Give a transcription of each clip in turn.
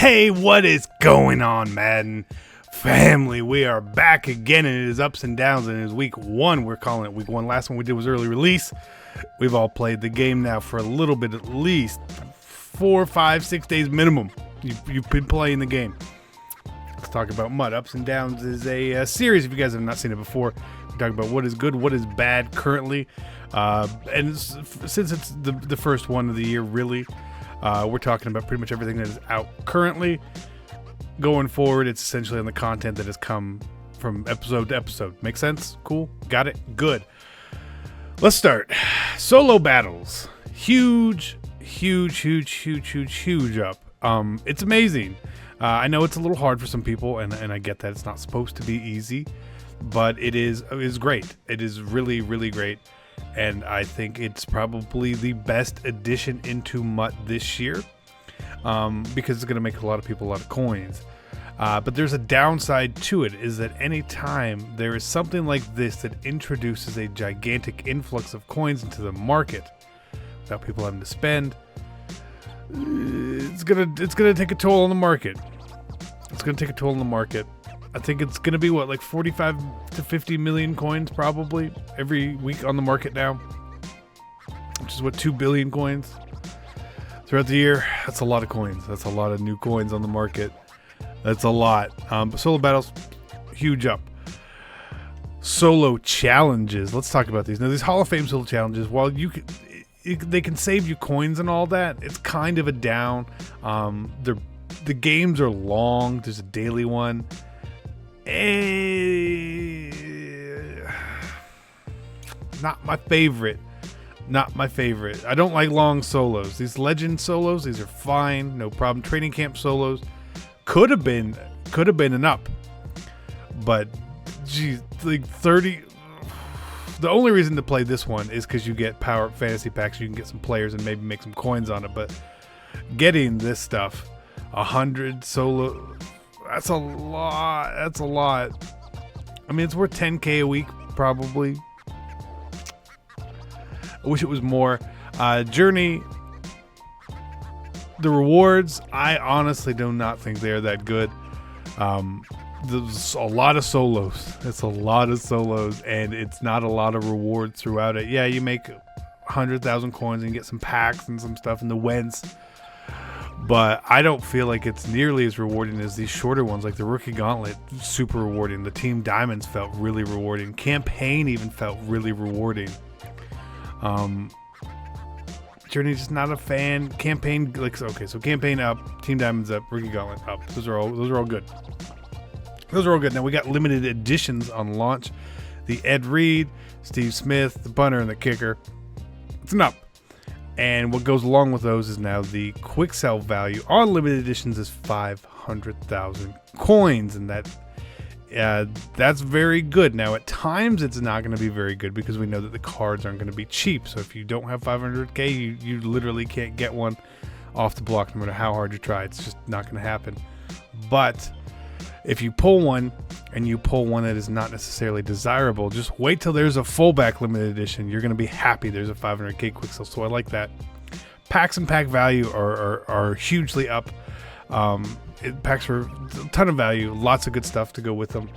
Hey, what is going on, Madden family? We are back again, and it is ups and downs, and it is week one. We're calling it week one. Last one we did was early release. We've all played the game now for a little bit, at least 4, 5, 6 days minimum. You've been playing the game. Let's talk about Mud. Ups and Downs is a series, if you guys have not seen it before. We're talking about what is good, what is bad currently. And since it's the first one of the year, really, we're talking about pretty much everything that is out currently. Going forward, it's essentially on the content that has come from episode to episode. Make sense? Cool? Got it? Good. Let's start. Solo battles. Huge up. It's amazing. I know it's a little hard for some people, and I get that it's not supposed to be easy, but it is great. It is really great, and I think it's probably the best addition into MUT this year, because it's going to make a lot of people a lot of coins. But there's a downside to it, is that anytime there is something like this that introduces a gigantic influx of coins into the market without people having to spend, it's gonna take a toll on the market. It's gonna take a toll on the market. I think it's gonna be what, like 45 to 50 million coins probably every week on the market now, which is what, 2 billion coins throughout the year. That's a lot of coins. That's a lot of new coins on the market. That's a lot. But solo battles, huge up. Solo challenges. Let's talk about these. Now, these Hall of Fame solo challenges, while they can save you coins and all that, it's kind of a down. The games are long. There's a daily one. Not my favorite. Not my favorite. I don't like long solos. These legend solos, these are fine, no problem. Training camp solos could have been an up, but geez, like 30. The only reason to play this one is because you get power up fantasy packs. You can get some players and maybe make some coins on it. But getting this stuff, 100 solo, that's a lot. That's a lot. I mean, it's worth 10K a week probably. I wish it was more. Journey, the rewards, I honestly do not think they're that good. There's a lot of solos. It's a lot of solos, and it's not a lot of rewards throughout it. Yeah, you make 100,000 coins and get some packs and some stuff in the wins, but I don't feel like it's nearly as rewarding as these shorter ones, like the Rookie Gauntlet. Super rewarding. The Team Diamonds felt really rewarding. Campaign even felt really rewarding. Journey, just not a fan. Campaign, like, okay, so Campaign up, Team Diamonds up, Rookie Gauntlet up. Those are all good. Those are all good. Now we got limited editions on launch. The Ed Reed, Steve Smith, the punter, and the kicker. It's an up. And what goes along with those is now the quick sell value on limited editions is 500,000 coins, and that's very good. Now, at times, it's not going to be very good because we know that the cards aren't going to be cheap. So if you don't have 500K, you literally can't get one off the block no matter how hard you try. It's just not going to happen. But if you pull one, and you pull one that is not necessarily desirable, just wait till there's a fullback limited edition. You're going to be happy there's a 500K quick sell. So I like that. Packs and pack value are hugely up. Packs are a ton of value, lots of good stuff to go with them.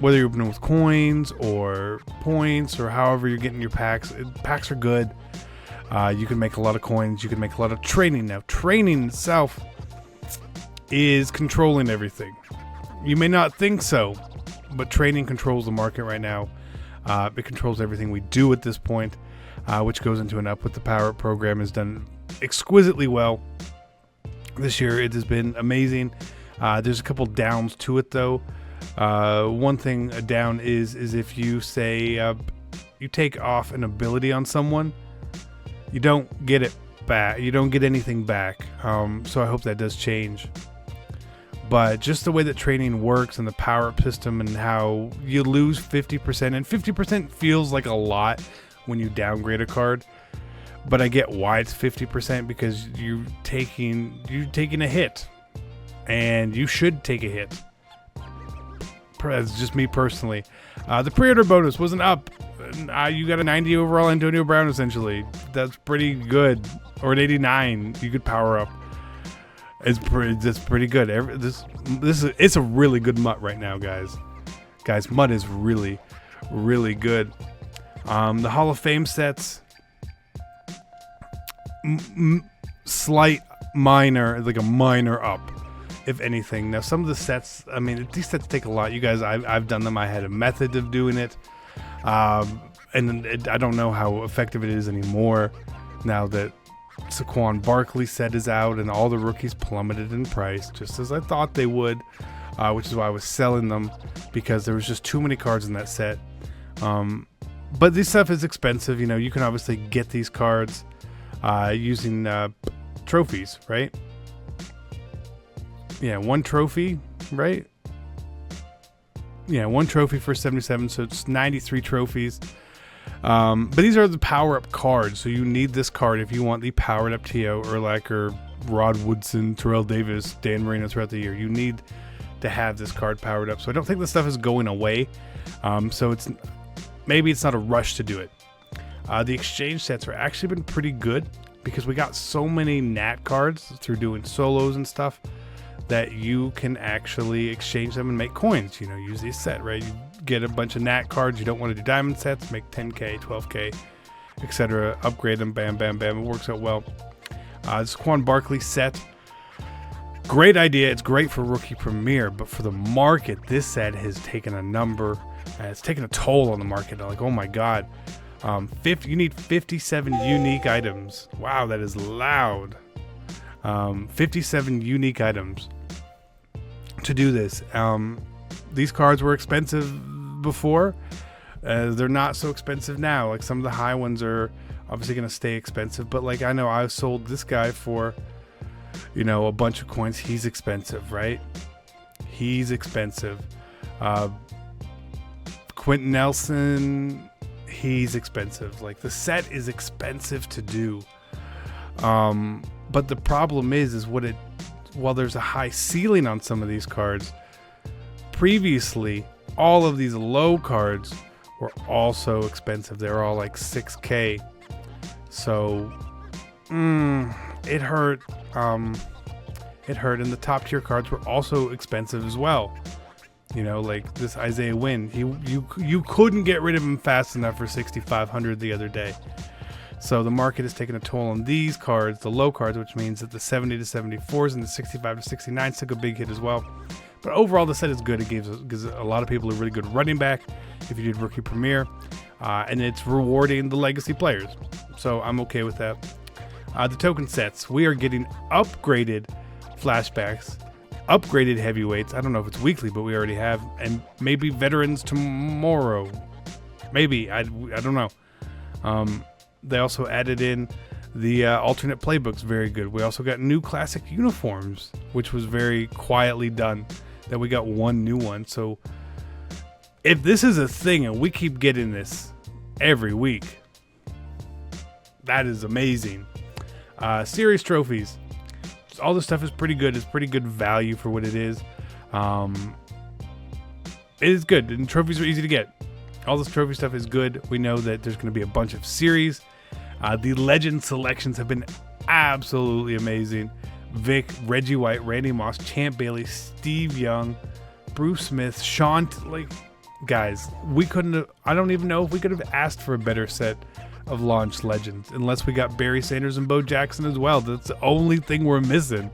Whether you're opening with coins or points or however you're getting your packs, packs are good. You can make a lot of coins. You can make a lot of training. Now, training itself is controlling everything. You may not think so, but training controls the market right now. It controls everything we do at this point, which goes into an up. With the Power Up program is done exquisitely well. This year it has been amazing. There's a couple downs to it though. One thing a down is if you say you take off an ability on someone, you don't get it back. You don't get anything back. So I hope that does change. But just the way that training works and the power up system and how you lose 50%, and 50% feels like a lot when you downgrade a card. But I get why it's 50%, because you're taking a hit, and you should take a hit. That's just me personally. The pre-order bonus was an up. You got a 90 overall Antonio Brown essentially. That's pretty good. Or an 89 you could power up. It's pretty good. It's a really good MUT right now, guys. Guys, MUT is really, really good. The Hall of Fame sets, slight minor, like a minor up, if anything. Now, some of the sets, I mean, these sets take a lot. You guys, I've done them. I had a method of doing it. And I don't know how effective it is anymore now that Saquon Barkley set is out and all the rookies plummeted in price, just as I thought they would, which is why I was selling them, because there was just too many cards in that set. But this stuff is expensive. You know, you can obviously get these cards using trophies, right? Yeah, one trophy, right? Yeah, one trophy for 77, so it's 93 trophies. But these are the power-up cards, so you need this card if you want the powered-up T.O., Urlacher, Rod Woodson, Terrell Davis, Dan Marino throughout the year. You need to have this card powered up. So I don't think this stuff is going away. So maybe it's not a rush to do it. The exchange sets are actually been pretty good because we got so many Nat cards through doing solos and stuff that you can actually exchange them and make coins. You know, use this set, right? You get a bunch of Nat cards. You don't want to do diamond sets, make 10K, 12K, etc. Upgrade them, bam, bam, bam. It works out well. This Saquon Barkley set, great idea. It's great for Rookie Premier, but for the market, this set has taken a number. It's taken a toll on the market. Like, oh my God. You need 57 unique items. Wow, that is loud. 57 unique items to do this. These cards were expensive before. They're not so expensive now. Like, some of the high ones are obviously going to stay expensive, but like, I know I sold this guy for, you know, a bunch of coins. He's expensive, right? He's expensive. Quentin Nelson, he's expensive. Like, the set is expensive to do. But the problem is while there's a high ceiling on some of these cards, previously, all of these low cards were also expensive. They're all like 6K. So, it hurt. It hurt. And the top tier cards were also expensive as well. You know, like this Isaiah Wynn. You couldn't get rid of him fast enough for 6,500 the other day. So the market has taken a toll on these cards, the low cards, which means that the 70 to 74s and the 65 to 69s took a big hit as well. But overall, the set is good. It gives a lot of people a really good running back if you did Rookie Premier. And it's rewarding the legacy players. So I'm okay with that. The token sets. We are getting upgraded flashbacks, upgraded heavyweights. I don't know if it's weekly, but we already have. And maybe veterans tomorrow. Maybe. I don't know. They also added in the alternate playbooks. Very good. We also got new classic uniforms, which was very quietly done. That we got one new one. So if this is a thing and we keep getting this every week, that is amazing. Series trophies. All this stuff is pretty good. It's pretty good value for what it is. It is good. And trophies are easy to get. All this trophy stuff is good. We know that there's going to be a bunch of series. The legend selections have been absolutely amazing. Vic, Reggie White, Randy Moss, Champ Bailey, Steve Young, Bruce Smith, Sean. Like, guys, we couldn't have, I don't even know if we could have asked for a better set of launch legends, unless we got Barry Sanders and Bo Jackson as well. That's the only thing we're missing,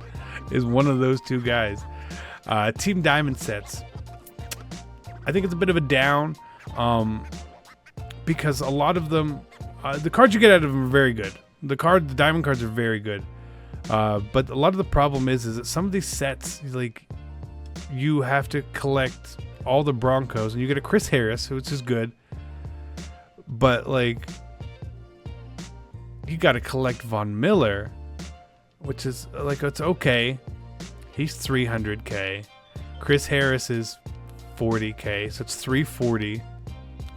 is one of those two guys. Team Diamond sets. I think it's a bit of a down, because a lot of them, the cards you get out of them are very good. The diamond cards are very good. But a lot of the problem is that some of these sets, like, you have to collect all the Broncos, and you get a Chris Harris, which is good. But, like, you got to collect Von Miller, which is, like, it's okay. He's 300K. Chris Harris is 40K, so it's 340.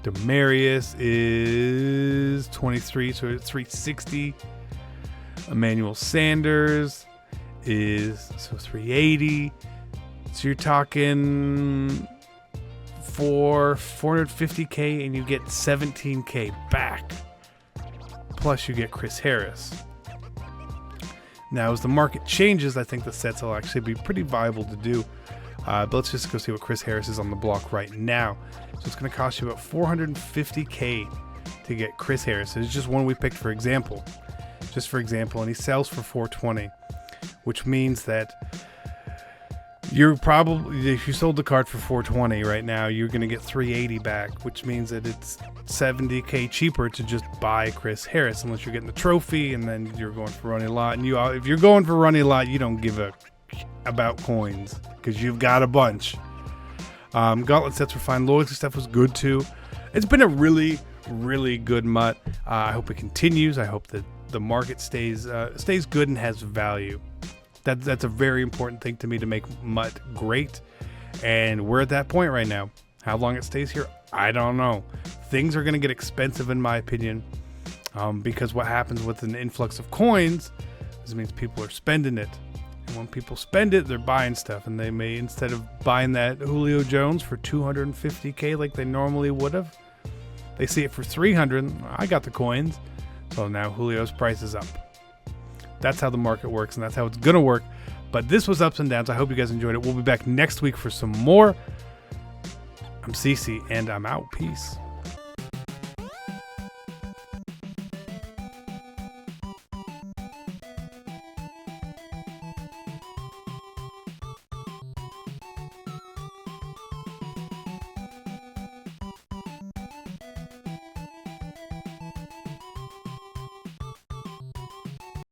Demarius is 23, so it's 360. Emmanuel Sanders is 380. So you're talking 450K, and you get 17K back. Plus you get Chris Harris. Now, as the market changes, I think the sets will actually be pretty viable to do. But let's just go see what Chris Harris is on the block right now. So it's going to cost you about $450K to get Chris Harris. It's just one we picked for example. Just for example, and he sells for $420, which means that you're probably, if you sold the card for $420 right now, you're going to get $380 back, which means that it's $70K cheaper to just buy Chris Harris, unless you're getting the trophy and then you're going for running lot. And if you're going for running lot, you don't give a about coins because you've got a bunch. Gauntlet sets were fine. Loyalty stuff was good too. It's been a really, really good MUT. I hope it continues. I hope that the market stays good and has value. That's a very important thing to me to make MUT great. And we're at that point right now. How long it stays here, I don't know. Things are going to get expensive in my opinion, because what happens with an influx of coins is it means people are spending it. And when people spend it, they're buying stuff, and they may, instead of buying that Julio Jones for $250K like they normally would have, they see it for $300. I got the coins, so now Julio's price is up. That's how the market works, and that's how it's gonna work. But this was ups and downs. I hope you guys enjoyed it. We'll be back next week for some more. I'm CC, and I'm out. Peace.